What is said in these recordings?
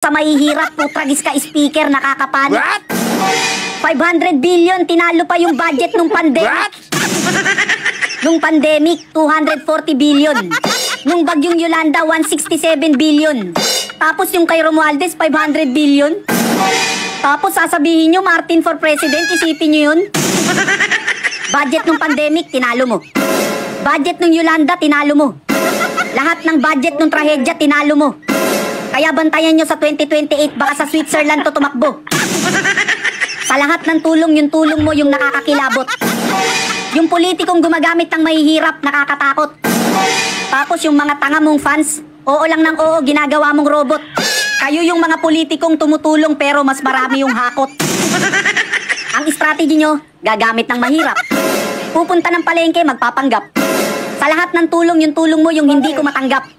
Sa mahihirap, putragis ka speaker, nakakapanik. What? 500 billion, tinalo pa yung budget nung pandemic. What? Nung pandemic, 240 billion. Nung bagyong Yolanda, 167 billion. Tapos yung kay Romualdez, 500 billion. Tapos sasabihin nyo, Martin for President, isipin nyo yun. Budget nung pandemic, tinalo mo. Budget nung Yolanda, tinalo mo. Lahat ng budget nung trahedya, tinalo mo. Kaya bantayan nyo sa 2028, baka sa Switzerland to tumakbo. Sa lahat ng tulong, yung tulong mo yung nakakakilabot. Yung politikong gumagamit ng mahihirap, nakakatakot. Tapos yung mga tanga mong fans, oo lang ng oo, ginagawa mong robot. Kayo yung mga politikong tumutulong pero mas marami yung hakot. Ang strategy nyo, gagamit ng mahirap. Pupunta ng palengke, magpapanggap. Sa lahat ng tulong, yung tulong mo yung hindi ko matanggap.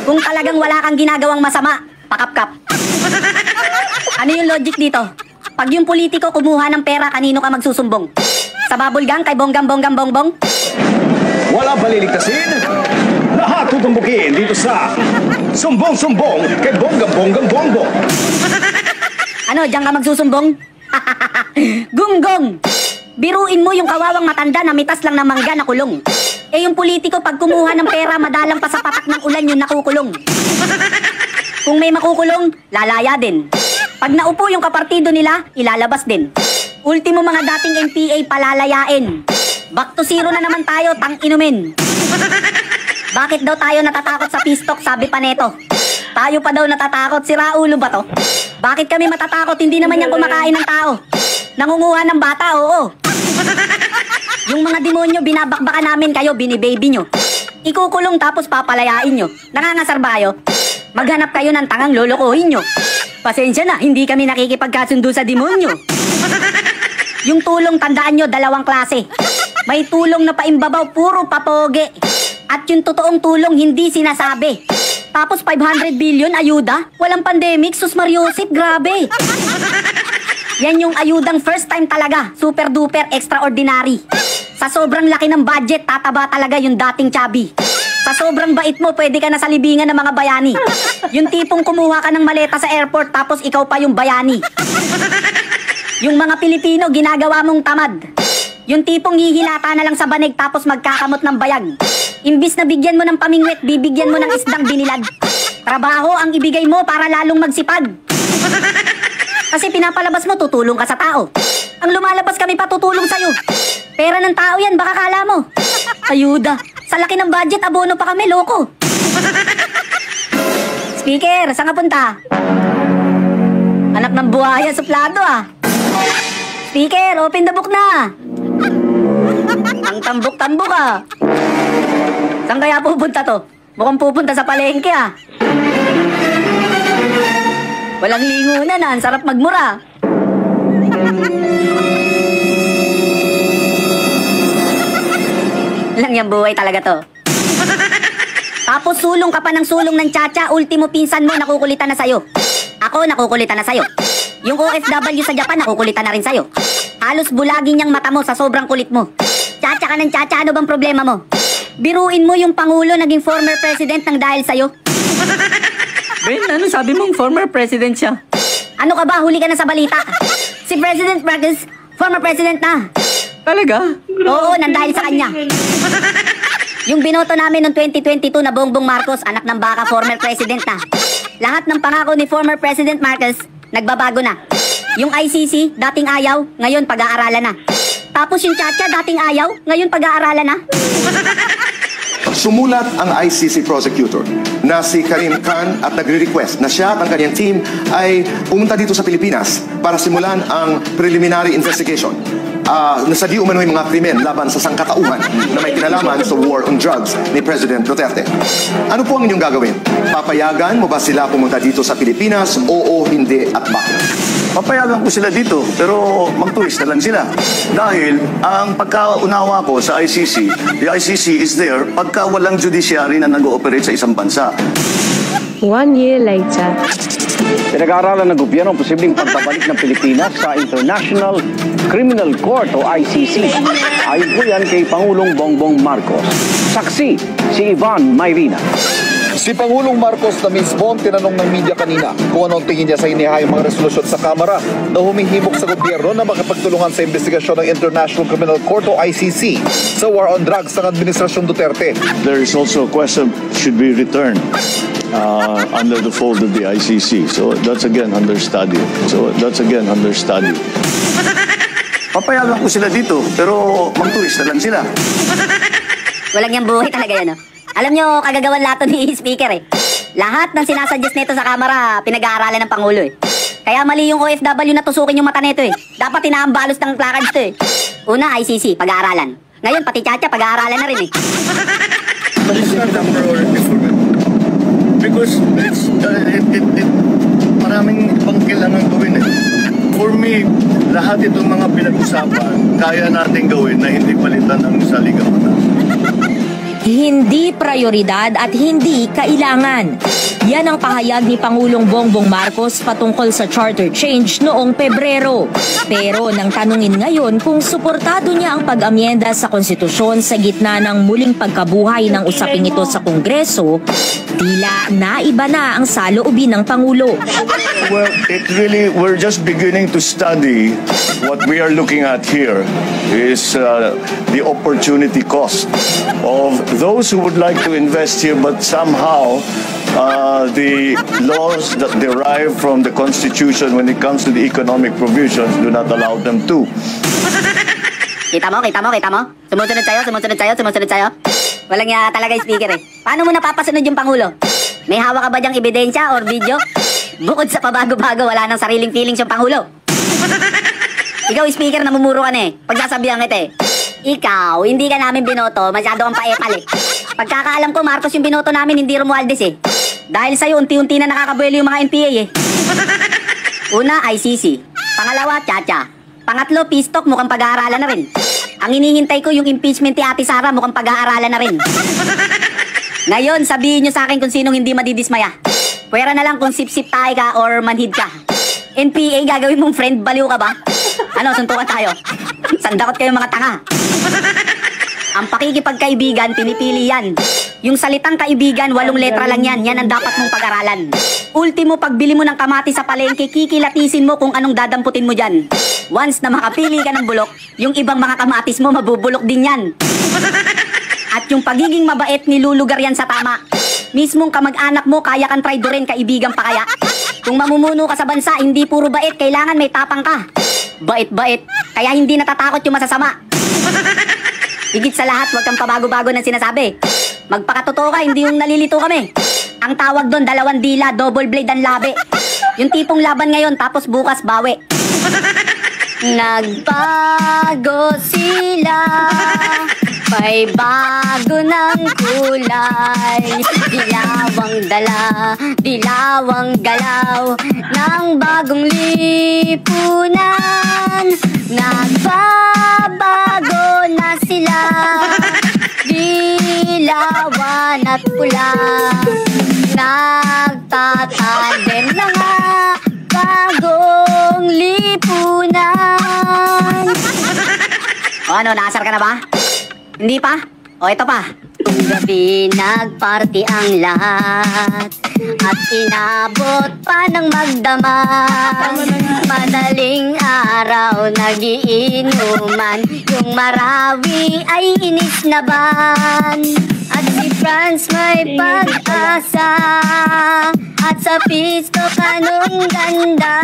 Kung talagang wala kang ginagawang masama, pakapkap. Ano yung logic dito? Pag yung politiko kumuha ng pera, kanino ka magsusumbong? Sa babulgang kay bonggam-bonggam-bongbong? Walang paliligtasin. Lahat tutumbukin dito sa Sumbong-Sumbong kay Bonggam-Bonggam-Bongbong. Ano, diyan ka magsusumbong? Gunggong! Biruin mo yung kawawang matanda na mitas lang ng mangga na kulong. Eh yung politiko pag kumuha ng pera, madalang pa sa patak ng ulan yung nakukulong. Kung may makukulong, lalaya din. Pag naupo yung kapartido nila, ilalabas din. Ultimo mga dating NPA palalayain. Back to zero na naman tayo, tang-inumin. Bakit daw tayo natatakot sa pistok, sabi pa neto? Tayo pa daw natatakot, sira ulo ba to? Bakit kami matatakot, hindi naman yan kumakain ng tao? Nangunguha ng bata, oo. Yung mga demonyo, binabakbaka namin kayo, binibaby nyo. Ikukulong tapos papalayain nyo. Nangangasar ba kayo? Maghanap kayo ng tangang lolokohin nyo. Pasensya na, hindi kami nakikipagkasundo sa demonyo. Yung tulong, tandaan nyo, dalawang klase. May tulong na paimbabaw, puro papoge. At yung totoong tulong, hindi sinasabi. Tapos 500 billion, ayuda? Walang pandemic, sus Mariosip, grabe. Yan yung ayudang first time talaga, super duper extraordinary. Sa sobrang laki ng budget, tataba talaga yung dating chubby. Sa sobrang bait mo, pwede ka na sa libingan ng mga bayani. Yung tipong kumuha ka ng maleta sa airport tapos ikaw pa yung bayani. Yung mga Pilipino, ginagawa mong tamad. Yung tipong hihilata na lang sa banig tapos magkakamot ng bayag. Imbis na bigyan mo ng pamingwit, bibigyan mo ng isdang binilad. Trabaho ang ibigay mo para lalong magsipag. Kasi pinapalabas mo, tutulong ka sa tao. Ang lumalabas kami pa, tutulong sa'yo. Pera ng tao yan, baka kala mo. Ayuda. Sa laki ng budget, abono pa kami, loko. Speaker, saan ka punta? Anak ng buhaya, suplado ah. Speaker, open the book na. Ang tambok-tambok ah. Saan kaya pupunta to? Mukhang pupunta sa palengke ah. Walang lingunan ah, ang sarap magmura. Lang yung buhay talaga to. Tapos sulong ka pa ng sulong ng tsatsya, ultimo pinsan mo nakukulitan na sa'yo. Ako nakukulitan na sa'yo. Yung OFW sa Japan nakukulitan na rin sa'yo. Halos bulagi niyang mata mo sa sobrang kulit mo. Tsatsya ka ng tsatsya, ano bang problema mo? Biruin mo yung Pangulo naging former president ng dahil sa'yo. Ben, ano sabi mong former president siya? Ano ka ba? Huli ka na sa balita. Si President Marcos, former president na. Talaga? Oo, nandahil sa kanya. Yung binoto namin noong 2022 na Bongbong Marcos, anak ng baka, former president na. Lahat ng pangako ni former President Marcos, nagbabago na. Yung ICC, dating ayaw, ngayon pag-aaralan na. Tapos yung Chacha, dating ayaw, ngayon pag-aaralan na. Sumulat ang ICC prosecutor na si Karim Khan at nagre-request na siya at ang kanyang team ay pumunta dito sa Pilipinas para simulan ang preliminary investigation sa di umano'y mga krimen laban sa sangkatauhan na may kinalaman sa war on drugs ni President Duterte. Ano po ang inyong gagawin? Papayagan mo ba sila pumunta dito sa Pilipinas? Oo, hindi at bakit? Papayagan ko sila dito, pero mag-tourist na lang sila. Dahil ang pagkaunawa ko sa ICC, the ICC is there pagka walang judiciary na nag-ooperate sa isang bansa. 1 year later. Pinag-aaralan ng gobyerno ang posibleng pagbabalik ng Pilipinas sa International Criminal Court o ICC. Ayon po yan kay Pangulong Bongbong Marcos. Saksi si Ivan Mayrina. Si Pangulong Marcos na mismo ang tinanong ng media kanina kung anong tingin niya sa inihayang mga resolusyon sa Kamara na humihimok sa gobyerno na makapagtulungan sa investigasyon ng International Criminal Court o ICC sa war on drugs ng Administrasyong Duterte. There is also a question, should be returned under the fold of the ICC. So that's again under study. Papayagan ko sila dito, pero mag-tourist na lang sila. Walang yung buhay talaga yan, no? Alam nyo, kagagawan lato ni Speaker eh. Lahat ng sinasuggest nito sa Kamara, pinag-aaralan ng Pangulo eh. Kaya mali yung OFW na tusukin yung mata nito eh. Dapat inaambalos ng placards to eh. Una, ICC, pag-aaralan. Ngayon, pati Chacha, pag-aaralan na rin eh. But it's not a priority for me. Because maraming ibang kailangan gawin eh. For me, lahat itong mga pinag-usapan, kaya natin gawin na hindi palitan ng saligawan. Hindi prioridad at hindi kailangan. Yan ang pahayag ni Pangulong Bongbong Marcos patungkol sa charter change noong Pebrero. Pero nang tanungin ngayon kung suportado niya ang pag-amyenda sa konstitusyon sa gitna ng muling pagkabuhay ng usaping ito sa Kongreso, tila naiba na ang saloobin ng Pangulo. Well, we're just beginning to study what we are looking at here is the opportunity cost of those who would like to invest here but somehow the laws that derive from the Constitution when it comes to the economic provisions do not allow them to. Kita mo? Sumusunod sa'yo? Walang ya talaga Speaker eh. Paano mo napapasunod yung Pangulo? May hawak ka ba dyang ebidensya or video? Bukod sa pabago-bago, wala nang sariling feelings yung Pangulo. Ikaw, Speaker, namumuro ka na eh. Pagsasabihan kita eh. Ikaw, hindi ka namin binoto, masyado kang paepal eh. Pagkakaalam ko, Marcos yung binoto namin, hindi Romualdez eh. Dahil sa'yo, unti-unti na nakakabuelo yung mga NPA eh. Una, ICC. Pangalawa, Chacha. Pangatlo, Pistok, mukhang pag-aaralan na rin. Ang hinihintay ko yung impeachment ni Ate Sara, mukhang pag-aaralan na rin. Ngayon, sabihin nyo sa akin kung sinong hindi madidismaya. Pwera na lang kung sip-sip tayo ka or manhid ka. NPA, gagawin mong friend, baliw ka ba? Ano, suntukan tayo? Sandakot kayo mga tanga. Ang pakikipagkaibigan, pinipili yan. Yung salitang kaibigan, 8 letra lang yan. Yan ang dapat mong pag-aralan. Ultimo, pagbili mo ng kamatis sa palengke, kikilatisin mo kung anong dadamputin mo dyan. Once na makapili ka ng bulok, yung ibang mga kamatis mo, mabubulok din yan. At yung pagiging mabait, nilulugar yan sa tama. Mismong kamag-anak mo, kaya kang traidorin, kaibigan pa kaya. Kung mamumuno ka sa bansa, hindi puro bait, kailangan may tapang ka. Bait-bait, kaya hindi natatakot yung masasama. Higit sa lahat, huwag kang pabago-bago ng sinasabi. Magpakatotoo ka, hindi yung nalilito kami. Ang tawag doon, 2 dila, double blade ang labi. Yung tipong laban ngayon, tapos bukas bawi. Nagbago sila, may bago ng kulay. Dilawang dala, dilawang galaw ng bagong lipunan. Nagbabago na sila, dilawan at pula. Nagtatandem na nga, bagong lipunan. O ano, naasar ka na ba? Hindi pa? O ito pa. Kung gabi nagparty ang lahat at inabot pa ng magdamag, madaling araw nagiinuman, yung Marawi ay inisnaban. At si Franz may pag-asa, at sa pisto kanong ganda.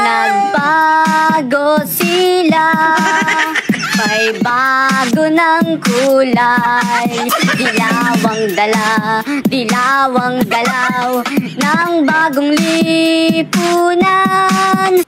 Nagbago sila, may bago ng kulay. Dilawang dala, dilawang galaw ng bagong lipunan.